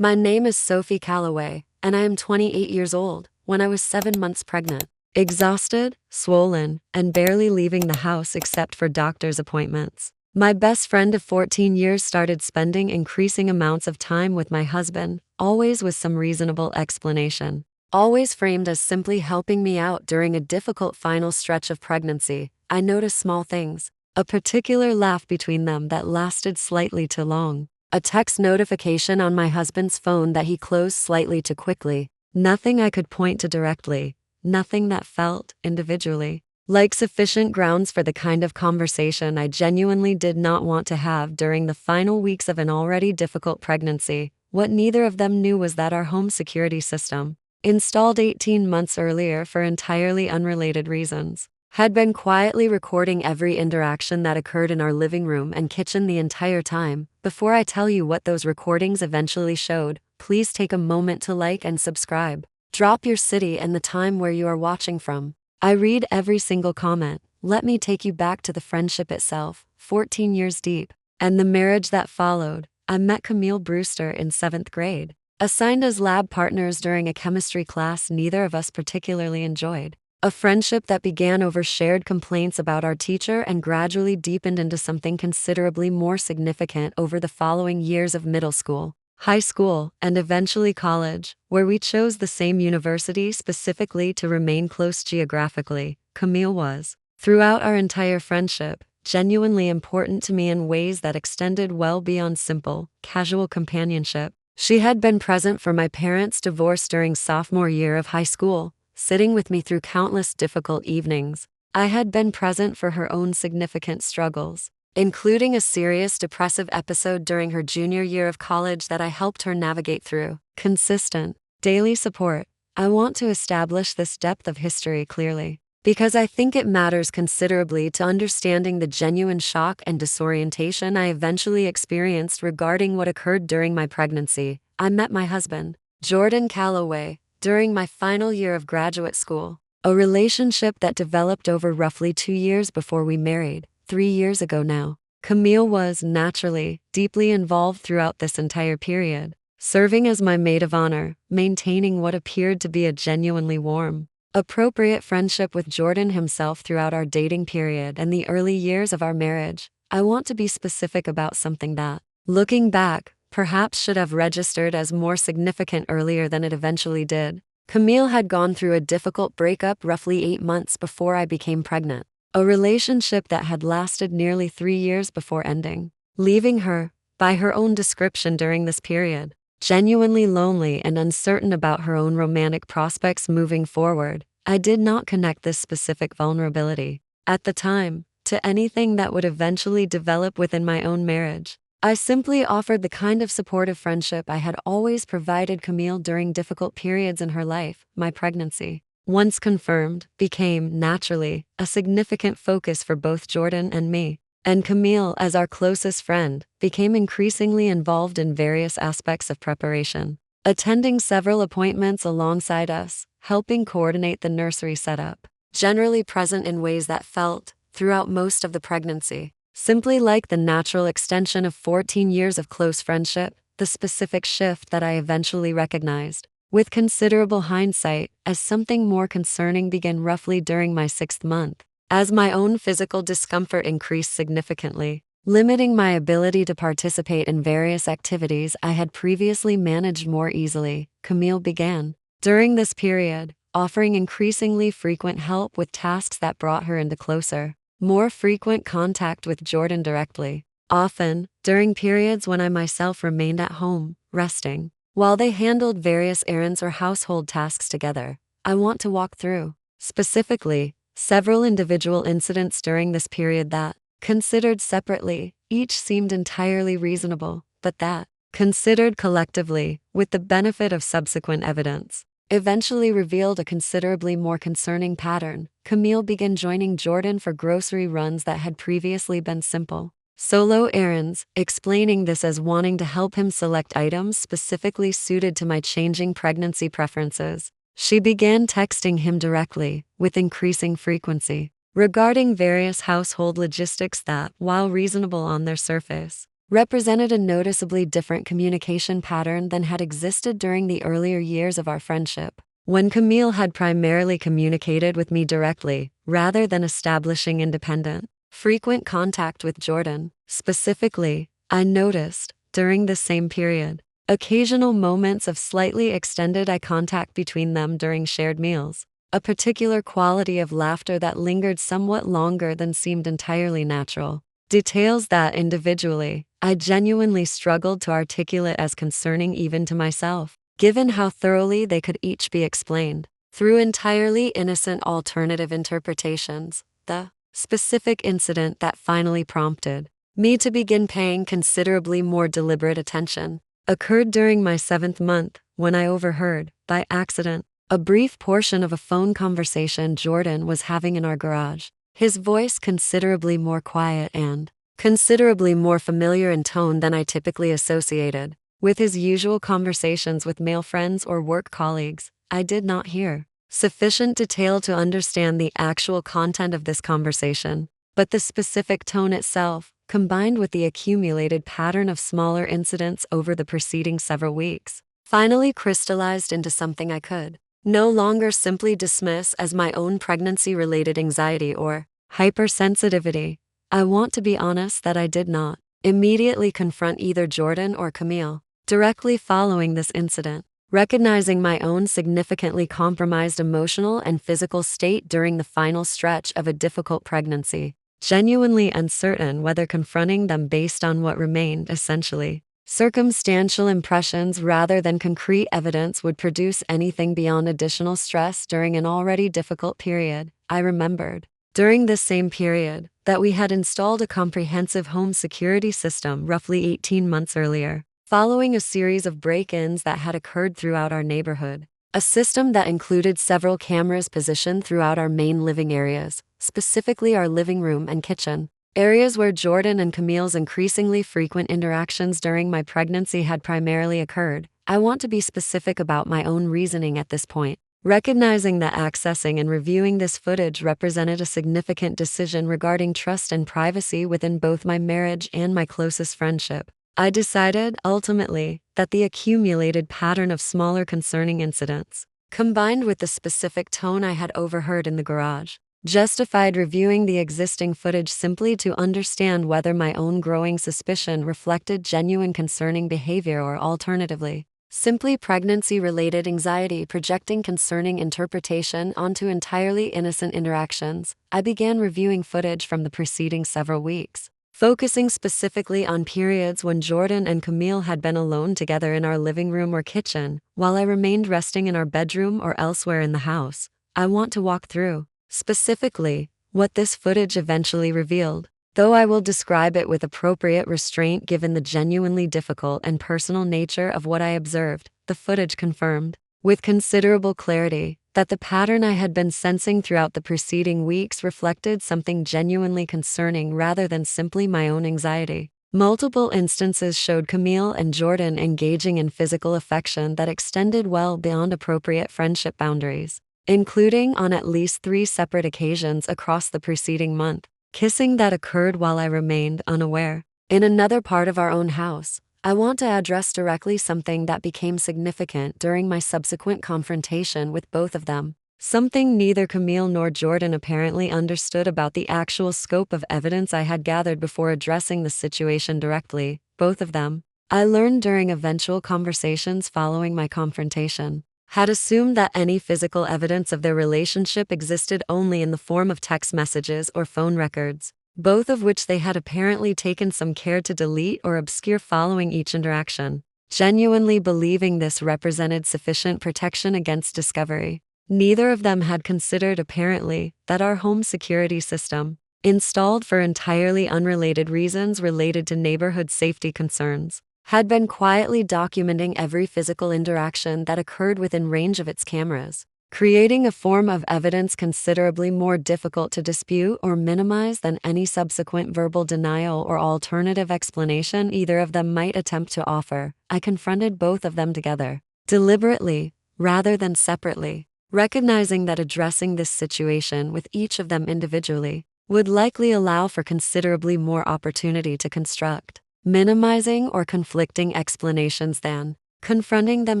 My name is Sophie Calloway, and I am 28 years old when I was 7 months pregnant. Exhausted, swollen, and barely leaving the house except for doctor's appointments. My best friend of 14 years started spending increasing amounts of time with my husband, always with some reasonable explanation. Always framed as simply helping me out during a difficult final stretch of pregnancy. I noticed small things. A particular laugh between them that lasted slightly too long. A text notification on my husband's phone that he closed slightly too quickly. Nothing I could point to directly. Nothing that felt, individually, like sufficient grounds for the kind of conversation I genuinely did not want to have during the final weeks of an already difficult pregnancy. What neither of them knew was that our home security system, installed 18 months earlier for entirely unrelated reasons, had been quietly recording every interaction that occurred in our living room and kitchen the entire time. Before I tell you what those recordings eventually showed, please take a moment to like and subscribe. Drop your city and the time where you are watching from. I read every single comment. Let me take you back to the friendship itself, 14 years deep, and the marriage that followed. I met Camille Brewster in 7th grade. Assigned as lab partners during a chemistry class neither of us particularly enjoyed. A friendship that began over shared complaints about our teacher and gradually deepened into something considerably more significant over the following years of middle school, high school, and eventually college, where we chose the same university specifically to remain close geographically. Camille was, throughout our entire friendship, genuinely important to me in ways that extended well beyond simple, casual companionship. She had been present for my parents' divorce during sophomore year of high school, sitting with me through countless difficult evenings. I had been present for her own significant struggles, including a serious depressive episode during her junior year of college that I helped her navigate through. Consistent, daily support. I want to establish this depth of history clearly, because I think it matters considerably to understanding the genuine shock and disorientation I eventually experienced regarding what occurred during my pregnancy. I met my husband, Jordan Calloway, during my final year of graduate school, a relationship that developed over roughly 2 years before we married, 3 years ago now. Camille was, naturally, deeply involved throughout this entire period, serving as my maid of honor, maintaining what appeared to be a genuinely warm, appropriate friendship with Jordan himself throughout our dating period and the early years of our marriage. I want to be specific about something that, looking back, perhaps should have registered as more significant earlier than it eventually did. Camille had gone through a difficult breakup roughly 8 months before I became pregnant, a relationship that had lasted nearly 3 years before ending, leaving her, by her own description during this period, genuinely lonely and uncertain about her own romantic prospects moving forward. I did not connect this specific vulnerability, at the time, to anything that would eventually develop within my own marriage. I simply offered the kind of supportive friendship I had always provided Camille during difficult periods in her life. My pregnancy, once confirmed, became, naturally, a significant focus for both Jordan and me. And Camille, as our closest friend, became increasingly involved in various aspects of preparation, attending several appointments alongside us, helping coordinate the nursery setup, generally present in ways that felt, throughout most of the pregnancy, simply like the natural extension of 14 years of close friendship. The specific shift that I eventually recognized, with considerable hindsight, as something more concerning began roughly during my 6th month, as my own physical discomfort increased significantly, limiting my ability to participate in various activities I had previously managed more easily. Camille began, during this period, offering increasingly frequent help with tasks that brought her into closer, more frequent contact with Jordan directly, often during periods when I myself remained at home, resting, while they handled various errands or household tasks together. I want to walk through, specifically, several individual incidents during this period that, considered separately, each seemed entirely reasonable, but that, considered collectively, with the benefit of subsequent evidence, eventually revealed a considerably more concerning pattern. Camille began joining Jordan for grocery runs that had previously been simple, solo errands, explaining this as wanting to help him select items specifically suited to my changing pregnancy preferences. She began texting him directly, with increasing frequency, regarding various household logistics that, while reasonable on their surface, represented a noticeably different communication pattern than had existed during the earlier years of our friendship, when Camille had primarily communicated with me directly, rather than establishing independent, frequent contact with Jordan. Specifically, I noticed, during this same period, occasional moments of slightly extended eye contact between them during shared meals, a particular quality of laughter that lingered somewhat longer than seemed entirely natural. Details that, individually, I genuinely struggled to articulate as concerning even to myself, given how thoroughly they could each be explained through entirely innocent alternative interpretations. The specific incident that finally prompted me to begin paying considerably more deliberate attention occurred during my 7th month, when I overheard, by accident, a brief portion of a phone conversation Jordan was having in our garage. His voice considerably more quiet and considerably more familiar in tone than I typically associated with his usual conversations with male friends or work colleagues. I did not hear sufficient detail to understand the actual content of this conversation, but the specific tone itself, combined with the accumulated pattern of smaller incidents over the preceding several weeks, finally crystallized into something I could no longer simply dismiss as my own pregnancy-related anxiety or hypersensitivity. I want to be honest that I did not immediately confront either Jordan or Camille directly following this incident, recognizing my own significantly compromised emotional and physical state during the final stretch of a difficult pregnancy, genuinely uncertain whether confronting them based on what remained essentially circumstantial impressions rather than concrete evidence would produce anything beyond additional stress during an already difficult period. I remembered, during this same period, that we had installed a comprehensive home security system roughly 18 months earlier, following a series of break-ins that had occurred throughout our neighborhood. A system that included several cameras positioned throughout our main living areas, specifically our living room and kitchen, areas where Jordan and Camille's increasingly frequent interactions during my pregnancy had primarily occurred. I want to be specific about my own reasoning at this point, recognizing that accessing and reviewing this footage represented a significant decision regarding trust and privacy within both my marriage and my closest friendship. I decided, ultimately, that the accumulated pattern of smaller concerning incidents, combined with the specific tone I had overheard in the garage, justified reviewing the existing footage simply to understand whether my own growing suspicion reflected genuine concerning behavior or, alternatively, simply pregnancy-related anxiety projecting concerning interpretation onto entirely innocent interactions. I began reviewing footage from the preceding several weeks, focusing specifically on periods when Jordan and Camille had been alone together in our living room or kitchen, while I remained resting in our bedroom or elsewhere in the house. I want to walk through, specifically, what this footage eventually revealed, though I will describe it with appropriate restraint given the genuinely difficult and personal nature of what I observed. The footage confirmed, with considerable clarity, that the pattern I had been sensing throughout the preceding weeks reflected something genuinely concerning rather than simply my own anxiety. Multiple instances showed Camille and Jordan engaging in physical affection that extended well beyond appropriate friendship boundaries, including on at least 3 separate occasions across the preceding month, kissing that occurred while I remained unaware. In another part of our own house, I want to address directly something that became significant during my subsequent confrontation with both of them, something neither Camille nor Jordan apparently understood about the actual scope of evidence I had gathered before addressing the situation directly. Both of them, I learned during eventual conversations following my confrontation, had assumed that any physical evidence of their relationship existed only in the form of text messages or phone records, both of which they had apparently taken some care to delete or obscure following each interaction, genuinely believing this represented sufficient protection against discovery. Neither of them had considered, apparently, that our home security system, installed for entirely unrelated reasons related to neighborhood safety concerns, had been quietly documenting every physical interaction that occurred within range of its cameras, creating a form of evidence considerably more difficult to dispute or minimize than any subsequent verbal denial or alternative explanation either of them might attempt to offer. I confronted both of them together, deliberately, rather than separately, recognizing that addressing this situation with each of them individually would likely allow for considerably more opportunity to construct minimizing or conflicting explanations than confronting them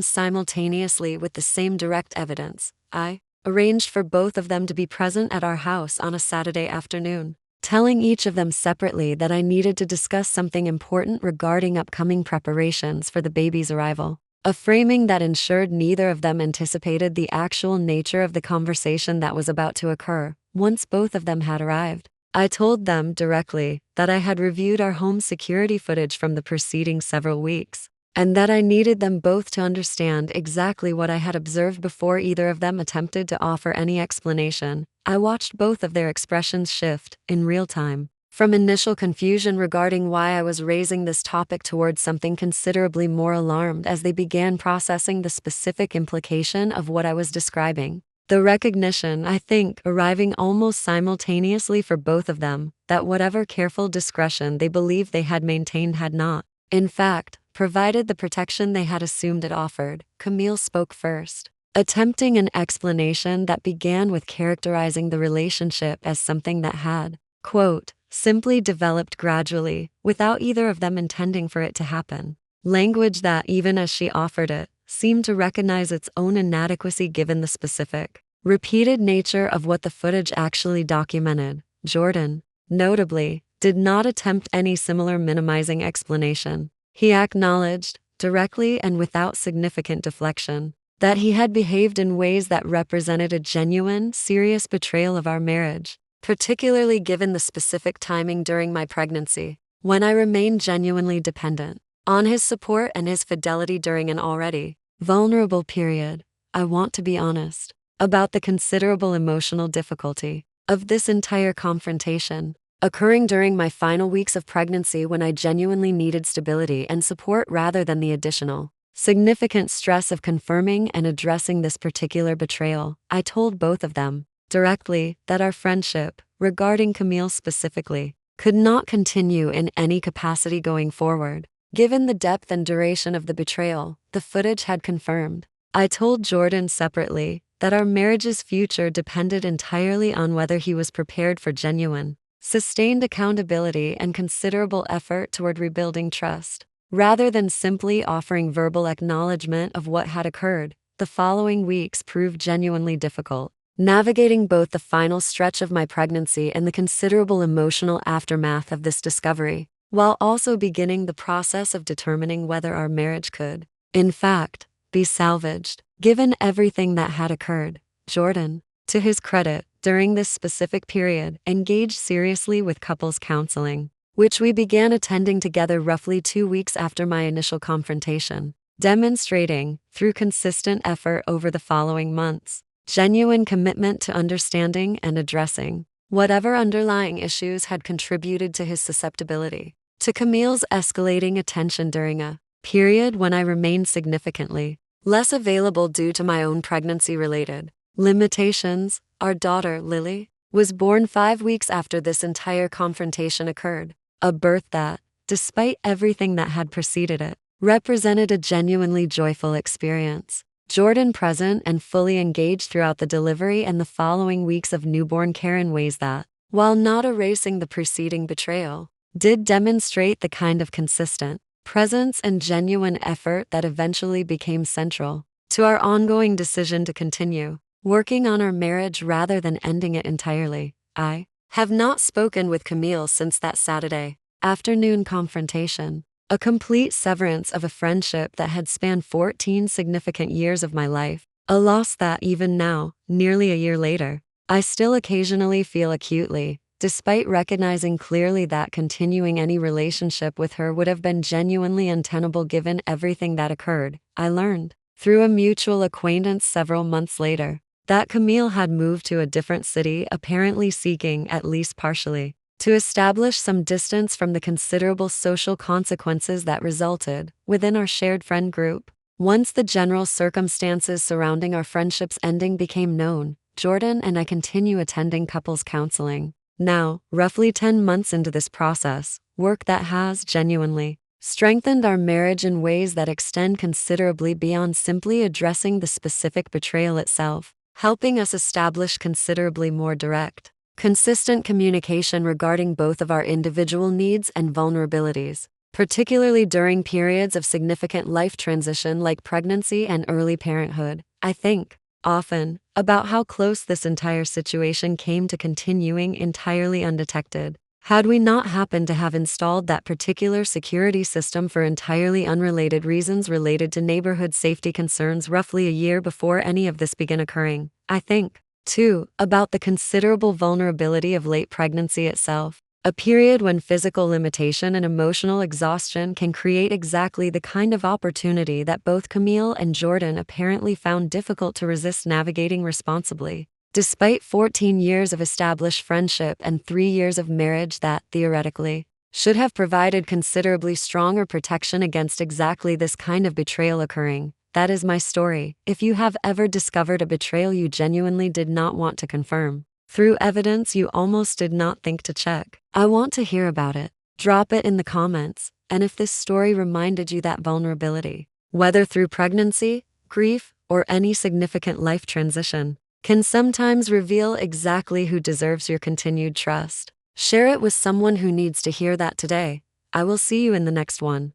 simultaneously with the same direct evidence. I arranged for both of them to be present at our house on a Saturday afternoon, telling each of them separately that I needed to discuss something important regarding upcoming preparations for the baby's arrival. A framing that ensured neither of them anticipated the actual nature of the conversation that was about to occur once both of them had arrived. I told them directly that I had reviewed our home security footage from the preceding several weeks, and that I needed them both to understand exactly what I had observed before either of them attempted to offer any explanation. I watched both of their expressions shift in real time, from initial confusion regarding why I was raising this topic towards something considerably more alarmed as they began processing the specific implication of what I was describing. The recognition, I think, arriving almost simultaneously for both of them, that whatever careful discretion they believed they had maintained had not, in fact, provided the protection they had assumed it offered. Camille spoke first, attempting an explanation that began with characterizing the relationship as something that had, quote, simply developed gradually, without either of them intending for it to happen. Language that, even as she offered it, seemed to recognize its own inadequacy given the specific, repeated nature of what the footage actually documented. Jordan, notably, did not attempt any similar minimizing explanation. He acknowledged, directly and without significant deflection, that he had behaved in ways that represented a genuine, serious betrayal of our marriage, particularly given the specific timing during my pregnancy, when I remained genuinely dependent on his support and his fidelity during an already vulnerable period. I want to be honest about the considerable emotional difficulty of this entire confrontation, occurring during my final weeks of pregnancy when I genuinely needed stability and support rather than the additional, significant stress of confirming and addressing this particular betrayal. I told both of them directly that our friendship, regarding Camille specifically, could not continue in any capacity going forward, given the depth and duration of the betrayal the footage had confirmed. I told Jordan separately that our marriage's future depended entirely on whether he was prepared for genuine, sustained accountability and considerable effort toward rebuilding trust, rather than simply offering verbal acknowledgement of what had occurred. The following weeks proved genuinely difficult, navigating both the final stretch of my pregnancy and the considerable emotional aftermath of this discovery, while also beginning the process of determining whether our marriage could, in fact, be salvaged, given everything that had occurred. Jordan, to his credit, during this specific period, engaged seriously with couples counseling, which we began attending together roughly 2 weeks after my initial confrontation, demonstrating, through consistent effort over the following months, genuine commitment to understanding and addressing whatever underlying issues had contributed to his susceptibility to Camille's escalating attention during a period when I remained significantly less available due to my own pregnancy-related limitations. Our daughter, Lily, was born 5 weeks after this entire confrontation occurred, a birth that, despite everything that had preceded it, represented a genuinely joyful experience. Jordan, present and fully engaged throughout the delivery and the following weeks of newborn care in ways that, while not erasing the preceding betrayal, did demonstrate the kind of consistent presence and genuine effort that eventually became central to our ongoing decision to continue working on our marriage rather than ending it entirely. I have not spoken with Camille since that Saturday afternoon confrontation, a complete severance of a friendship that had spanned 14 significant years of my life, a loss that even now, nearly a year later, I still occasionally feel acutely, despite recognizing clearly that continuing any relationship with her would have been genuinely untenable given everything that occurred. I learned, through a mutual acquaintance several months later, that Camille had moved to a different city, apparently seeking, at least partially, to establish some distance from the considerable social consequences that resulted within our shared friend group. Once the general circumstances surrounding our friendship's ending became known, Jordan and I continue attending couples counseling. Now, roughly 10 months into this process, work that has genuinely strengthened our marriage in ways that extend considerably beyond simply addressing the specific betrayal itself, helping us establish considerably more direct, consistent communication regarding both of our individual needs and vulnerabilities. particularly during periods of significant life transition like pregnancy and early parenthood. I think, often, about how close this entire situation came to continuing entirely undetected. Had we not happened to have installed that particular security system for entirely unrelated reasons related to neighborhood safety concerns roughly a year before any of this began occurring. I think, too, about the considerable vulnerability of late pregnancy itself, a period when physical limitation and emotional exhaustion can create exactly the kind of opportunity that both Camille and Jordan apparently found difficult to resist navigating responsibly. Despite 14 years of established friendship and 3 years of marriage that, theoretically, should have provided considerably stronger protection against exactly this kind of betrayal occurring, that is my story. If you have ever discovered a betrayal you genuinely did not want to confirm, through evidence you almost did not think to check, I want to hear about it. Drop it in the comments, and if this story reminded you that vulnerability, whether through pregnancy, grief, or any significant life transition, can sometimes reveal exactly who deserves your continued trust. Share it with someone who needs to hear that today. I will see you in the next one.